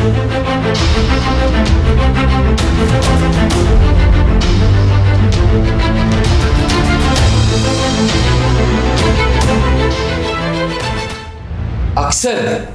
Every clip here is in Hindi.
अक्सर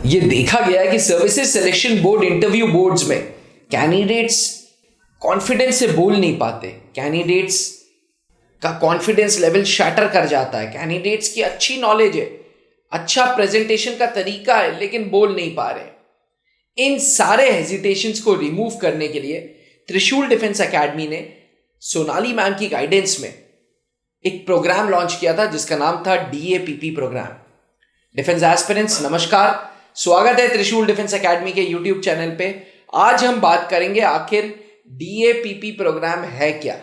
ये देखा गया है कि services selection board interview boards में कैंडिडेट्स कॉन्फिडेंस से बोल नहीं पाते, कैंडिडेट्स का कॉन्फिडेंस लेवल शैटर कर जाता है, कैंडिडेट्स की अच्छी नॉलेज है, अच्छा प्रेजेंटेशन का तरीका है, लेकिन बोल नहीं पा रहे। इन सारे हेजिटेशंस को रिमूव करने के लिए त्रिशूल डिफेंस एकेडमी ने सोनाली मैम की गाइडेंस में एक प्रोग्राम लॉन्च किया था जिसका नाम था DAPP प्रोग्राम। डिफेंस एस्पिरेंट्स नमस्कार, स्वागत है त्रिशूल डिफेंस एकेडमी के यूट्यूब चैनल पे। आज हम बात करेंगे आखिर DAPP प्रोग्राम है क्या।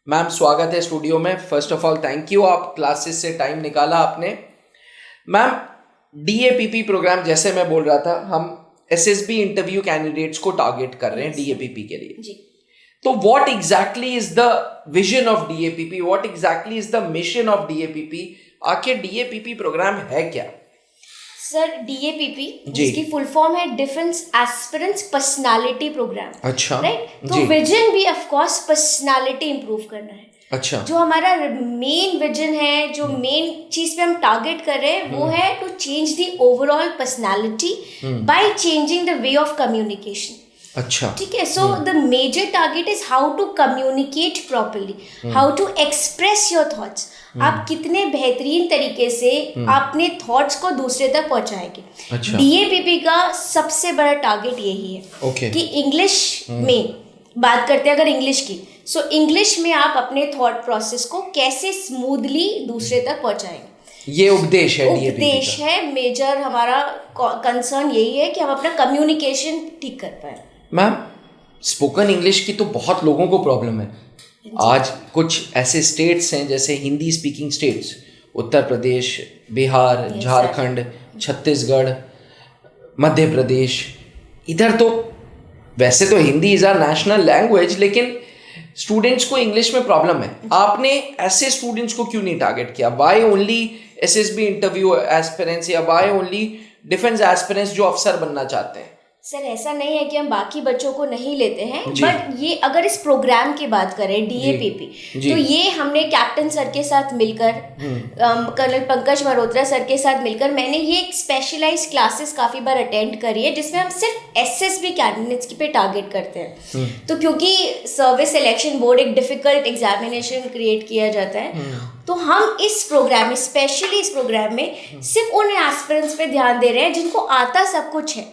मैम स्वागत है स्टूडियो में। First of all thank you, आप क्लासेस से टाइम निकाला आपने। मैम DAPP प्रोग्राम, जैसे मैं बोल रहा था, हम SSB इंटरव्यू कैंडिडेट्स को टारगेट कर रहे हैं DAPP के लिए जी। तो what exactly is the vision of DAPP, what exactly is the mission of DAPP, आखिर DAPP प्रोग्राम है क्या? सर DAPP जिसकी फुल फॉर्म है डिफेंस एस्पिरेंट्स पर्सनालिटी प्रोग्राम। अच्छा, राइट। तो विजन भी ऑफ कोर्स पर्सनालिटी इंप्रूव करना है। अच्छा, जो हमारा मेन विजन है, जो मेन चीज पे हम टारगेट कर रहे हैं वो है to change the overall personality by changing the way of communication. अच्छा, ठीक है। So the major target is how to communicate properly, how to express your thoughts. आप कितने बेहतरीन तरीके से अपने थॉट्स को दूसरे तक पहुंचाएंगे। अच्छा। DAPP का सबसे बड़ा टारगेट यही है कि इंग्लिश में बात करते हैं अगर इंग्लिश की, सो इंग्लिश में आप अपने थॉट प्रोसेस को कैसे स्मूथली दूसरे तक पहुंचाएंगे। ये उपदेश है DAPP का। उपदेश है, मेजर हमारा कंसर्न यही है कि हम अपना कम्युनिकेशन ठीक कर पाए। मैम स्पोकन इंग्लिश की तो बहुत लोगों को प्रॉब्लम है। आज कुछ ऐसे स्टेट्स हैं जैसे हिंदी स्पीकिंग स्टेट्स, उत्तर प्रदेश, बिहार, झारखंड, छत्तीसगढ़, मध्य प्रदेश, इधर तो वैसे तो Hindi is our national language, लेकिन स्टूडेंट्स को इंग्लिश में प्रॉब्लम है। आपने ऐसे स्टूडेंट्स को क्यों नहीं टारगेट किया? Why only SSB interview aspirants या वाई ओनली डिफेंस एस्पिरेंट्स जो अफसर बनना चाहते हैं? सर ऐसा नहीं है कि हम बाकी बच्चों को नहीं लेते हैं, बट ये अगर इस प्रोग्राम की बात करें DAPP, तो ये हमने कैप्टन सर के साथ मिलकर, कर्नल पंकज मल्होत्रा सर के साथ मिलकर, मैंने ये एक स्पेशलाइज क्लासेस काफ़ी बार अटेंड करी है जिसमें हम सिर्फ SSB कैंडिडेट्स पे टारगेट करते हैं। तो क्योंकि सर्विस सिलेक्शन बोर्ड एक डिफिकल्ट एग्जामिनेशन क्रिएट किया जाता है, तो हम इस प्रोग्राम में, स्पेशली इस प्रोग्राम में सिर्फ उन एस्पिरेंट्स पे ध्यान दे रहे हैं जिनको आता सब कुछ है,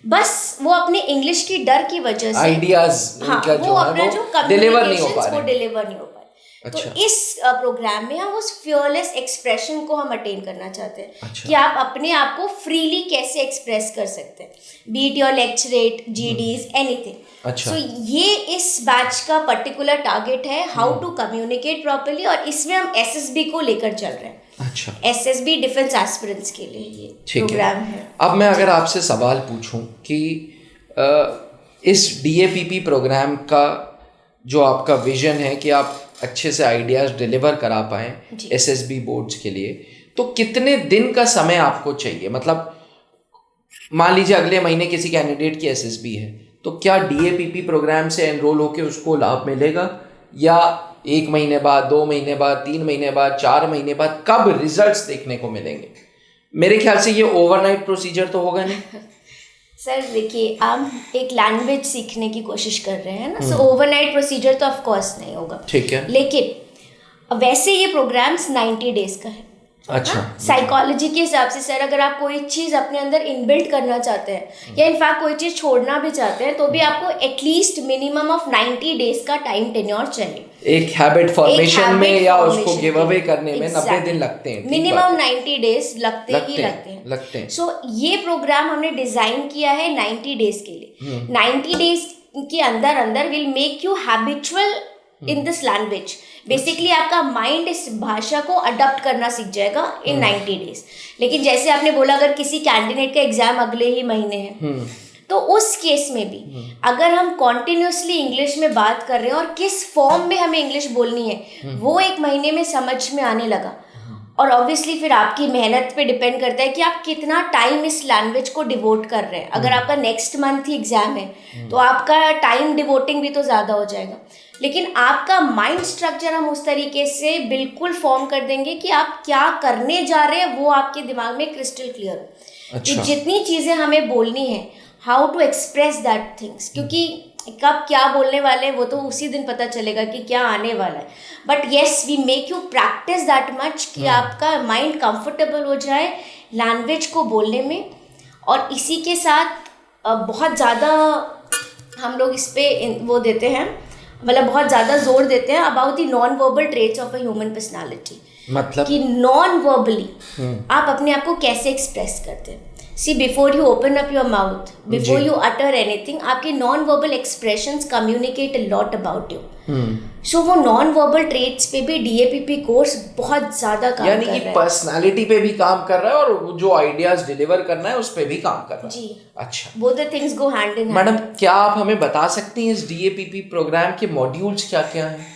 बस वो अपने इंग्लिश की डर की वजह से आइडियाज वो अपना जो डिलीवर नहीं हो पा वो डिलीवर नहीं हो पाए। अच्छा। तो इस प्रोग्राम में हम उस फियरलेस एक्सप्रेशन को हम अटेन करना चाहते हैं। अच्छा। कि आप अपने आप को फ्रीली कैसे एक्सप्रेस कर सकते हैं, beat your lecturette, GDs, anything. अच्छा। सो ये इस बैच का पर्टिकुलर टारगेट है, हाउ टू कम्युनिकेट प्रॉपर्ली, और इसमें हम SSB को लेकर चल रहे हैं। अच्छा, SSB डिफेंस एस्पिरेंट्स के लिए ये प्रोग्राम है। अब मैं अगर आपसे सवाल पूछूं कि इस DAPP प्रोग्राम का जो आपका विजन है कि आप अच्छे से आइडियाज डिलीवर करा पाएं SSB बोर्ड्स के लिए, तो कितने दिन का समय आपको चाहिए? मतलब मान लीजिए अगले महीने किसी कैंडिडेट की SSB है, तो क्या DAPP प्रोग्राम से एनरोल होकर उसको लाभ मिलेगा, या 1 महीने बाद, 2 महीने बाद, 3 महीने बाद, 4 महीने बाद, कब रिजल्ट्स देखने को मिलेंगे? मेरे ख्याल से ये ओवरनाइट प्रोसीजर तो होगा नहीं। सर देखिए, आप एक लैंग्वेज सीखने की कोशिश कर रहे हैं ना, सो ओवरनाइट प्रोसीजर तो ऑफ कोर्स नहीं होगा। ठीक है। लेकिन वैसे ये प्रोग्राम्स 90 डेज का है। अच्छा। साइकोलॉजी के हिसाब से सर, अगर आप कोई चीज़ अपने अंदर इनबिल्ट करना चाहते हैं या इनफैक्ट कोई चीज़ छोड़ना भी चाहते हैं, तो भी आपको एटलीस्ट मिनिमम ऑफ 90 डेज का टाइम टेन्योर चाहिए। एक हैबिट फॉर्मेशन में या उसको गिव अवे करने में 90 दिन लगते हैं। मिनिमम 90 डेज लगते हैं। सो ये प्रोग्राम हमने डिजाइन किया है 90 डेज के लिए। 90 डेज के अंदर will make you habitual in this language. Basically आपका माइंड इस भाषा को अडॉप्ट करना सीख जाएगा इन 90 डेज। लेकिन जैसे आपने बोला, अगर किसी कैंडिडेट का एग्जाम अगले ही महीने है, तो उस केस में भी अगर हम कॉन्टिन्यूसली इंग्लिश में बात कर रहे हैं और किस फॉर्म में हमें इंग्लिश बोलनी है वो 1 महीने में समझ में आने लगा, और ऑब्वियसली फिर आपकी मेहनत पे डिपेंड करता है कि आप कितना टाइम इस लैंग्वेज को डिवोट कर रहे हैं। अगर आपका नेक्स्ट मंथ ही एग्जाम है तो आपका टाइम डिवोटिंग भी तो ज़्यादा हो जाएगा, लेकिन आपका माइंड स्ट्रक्चर हम उस तरीके से बिल्कुल फॉर्म कर देंगे कि आप क्या करने जा रहे हैं वो आपके दिमाग में क्रिस्टल क्लियर हो। अच्छा। कि जितनी चीज़ें हमें बोलनी है, how to express that things, क्योंकि कब क्या बोलने वाले हैं वो तो उसी दिन पता चलेगा कि क्या आने वाला है। But yes, we make you practice that much कि आपका माइंड कंफर्टेबल हो जाए लैंग्वेज को बोलने में। और इसी के साथ बहुत ज़्यादा हम लोग इस पे वो देते हैं, मतलब बहुत ज़्यादा जोर देते हैं about the non verbal traits of a human personality. मतलब कि नॉन वर्बली आप अपने आप को कैसे एक्सप्रेस करते हैं। See, before you open up your mouth, before you utter anything, आपके non verbal expressions communicate a lot about you. So वो नॉन वर्बल ट्रेट्स पे भी डीएपीपी कोर्स बहुत ज़्यादा काम कर रहा है। यानी कि पर्सनालिटी पे भी काम कर रहा है और जो आइडियाज डिलीवर करना है उस पे भी काम कर रहा है। जी। अच्छा, both the things go hand in hand. Madam क्या आप हमें बता सकती हैं इस डीएपीपी प्रोग्राम के मॉड्यूल्स क्या क्या हैं?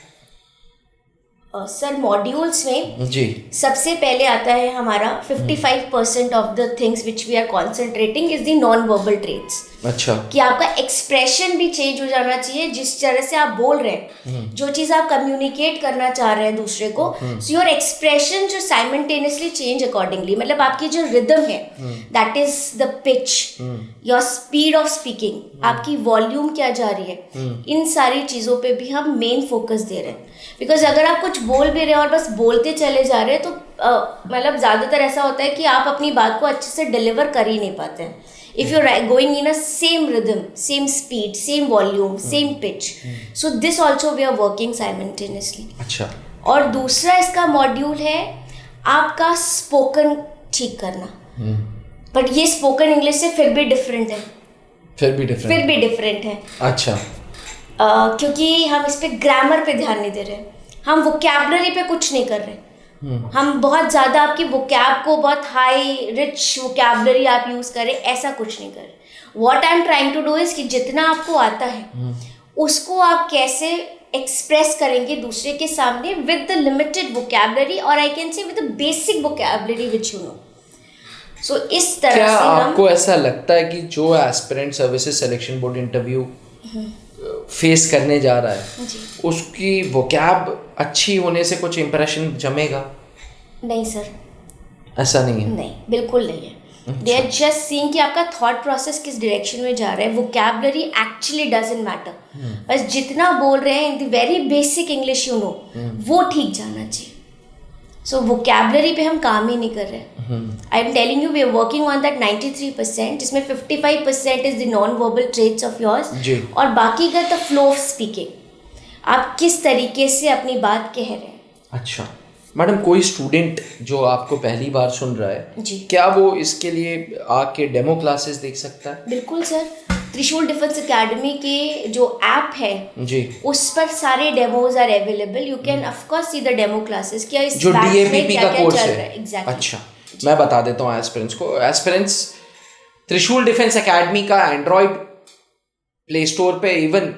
सर, मॉड्यूल्स में जी सबसे पहले आता है हमारा 55% of the things which we are concentrating is the non verbal traits. अच्छा। कि आपका एक्सप्रेशन भी चेंज हो जाना चाहिए, जिस तरह से आप बोल रहे हैं, जो चीज़ आप कम्युनिकेट करना चाह रहे हैं दूसरे को, सो योर एक्सप्रेशन जो साइमल्टेनियसली चेंज अकॉर्डिंगली, मतलब आपकी जो रिदम है, that is the pitch, your speed of speaking, आपकी वॉल्यूम क्या जा रही है, इन सारी चीज़ों पे भी हम मेन फोकस दे रहे हैं। बिकॉज अगर आप कुछ बोल भी रहे हैं और बस बोलते चले जा रहे हैं तो मतलब ज़्यादातर ऐसा होता है कि आप अपनी बात को अच्छे से डिलीवर कर ही नहीं पाते हैं। If you're going in a same rhythm, same speed, same volume, same pitch, so this also we are working simultaneously. अच्छा। और दूसरा इसका मॉड्यूल है आपका स्पोकन ठीक करना। बट ये स्पोकन इंग्लिश से फिर भी डिफरेंट है। फिर भी डिफरेंट है। अच्छा। क्योंकि हम इस पे ग्रामर पे ध्यान नहीं दे रहे, हम वोकैबुलरी पे कुछ नहीं कर रहे। हम बहुत ज़्यादा आपकी वोकैब को बहुत हाई रिच वोकैबुलरी आप यूज़ करें, ऐसा कुछ नहीं करें। What I am trying to do is कि जितना आपको आता है उसको आप कैसे एक्सप्रेस करेंगे दूसरे के सामने विद द लिमिटेड वोकैबुलरी, और I can say with the basic vocabulary which you know. So इस तरह क्या से आपको ऐसा लगता है कि जो aspirant services selection board interview face करने जा रहा है उसकी वोकैब अच्छी होने से कुछ इंप्रेशन जमेगा? नहीं सर, ऐसा नहीं है। नहीं, बिल्कुल नहीं है। दे आर जस्ट सीइंग कि आपका थॉट प्रोसेस किस डायरेक्शन में जा रहा है। वोकैबुलरी एक्चुअली डजंट मैटर, बस जितना बोल रहे हैं in the very basic English you know वो ठीक जाना चाहिए। सो वोकैबुलरी पे हम काम ही नहीं कर रहे। I am telling you we are working on that 93%, जिसमें 55% is the non verbal traits of yours, और बाकी का द फ्लो ऑफ स्पीकिंग, आप किस तरीके से अपनी बात कह रहे हैं। अच्छा मैडम, कोई स्टूडेंट जो आपको पहली बार सुन रहा है जी, क्या वो इसके लिए आके डेमो क्लासेस देख सकता है? बिल्कुल सर, त्रिशूल डिफेंस एकेडमी के जो ऐप है जी उस पर सारे demos are available. You can of course see the demo classes, क्या इस जो डीएपीपी का कोर्स चल है। रहा है। एग्जैक्टली। अच्छा, मैं बता देता हूँ एस्पिरेंट्स को। एस्पिरेंट्स त्रिशूल डिफेंस एकेडमी का एंड्रॉयड प्ले स्टोर पे, इवन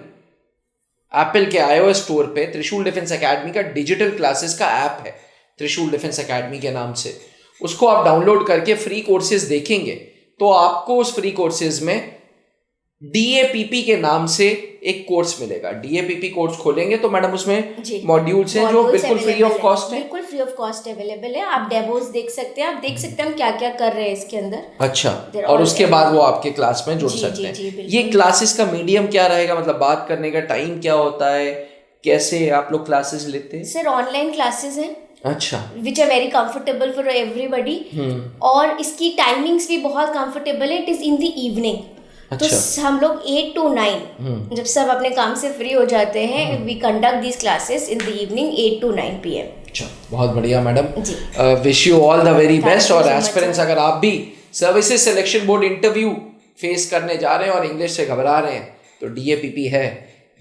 एप्पल के iOS स्टोर पे त्रिशूल डिफेंस एकेडमी का डिजिटल क्लासेस का ऐप है, त्रिशूल डिफेंस एकेडमी के नाम से। उसको आप डाउनलोड करके फ्री कोर्सेज देखेंगे तो आपको उस फ्री कोर्सेज में डीएपीपी के नाम से एक कोर्स मिलेगा। डीएपीपी कोर्स खोलेंगे तो मैडम उसमें मॉड्यूल्स हैं जो बिल्कुल फ्री ऑफ कॉस्ट है। बिल्कुल फ्री ऑफ कॉस्ट अवेलेबल है। आप डेमोज देख सकते हैं, आप देख सकते हैं हम क्या क्या कर रहे हैं इसके अंदर। अच्छा, और उसके बाद वो आपके क्लास में जुड़ सकते हैं। ये क्लासेस का मीडियम क्या रहेगा, मतलब बात करने का टाइम क्या होता है, कैसे आप लोग क्लासेस लेते हैं? सर ऑनलाइन क्लासेस हैं, अच्छा, which are very comfortable for everybody, और इसकी टाइमिंग्स भी बहुत कंफर्टेबल है। It is in the evening. तो हम लोग 8 to 9 जब सब अपने काम से फ्री हो जाते हैं, we conduct these classes in the evening 8 to 9 PM। अच्छा, बहुत बढ़िया madam, wish you all the very best. और एस्पिरेंट्स, अगर आप भी services selection board interview face करने जा रहे हैं और इंग्लिश से घबरा रहे हैं तो डीएपीपी है।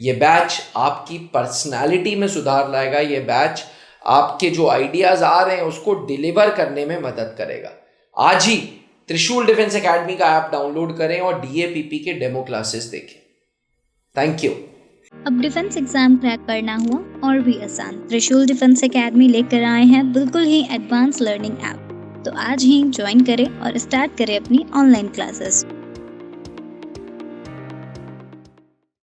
ये बैच आपकी पर्सनैलिटी में सुधार लाएगा। ये बैच आपके जो आइडियाज आ रहे हैं उसको डिलीवर करने में मदद करेगा। आज ही त्रिशूल डिफेंस एकेडमी का ऐप डाउनलोड करें और डीएपीपी के डेमो क्लासेस देखें। Thank you. अब डिफेंस एग्जाम क्रैक करना हुआ और भी आसान। त्रिशूल डिफेंस एकेडमी लेकर आए हैं बिल्कुल ही एडवांस लर्निंग ऐप। तो आज ही ज्वाइन करें और स्टार्ट करें अपनी ऑनलाइन क्लासेस।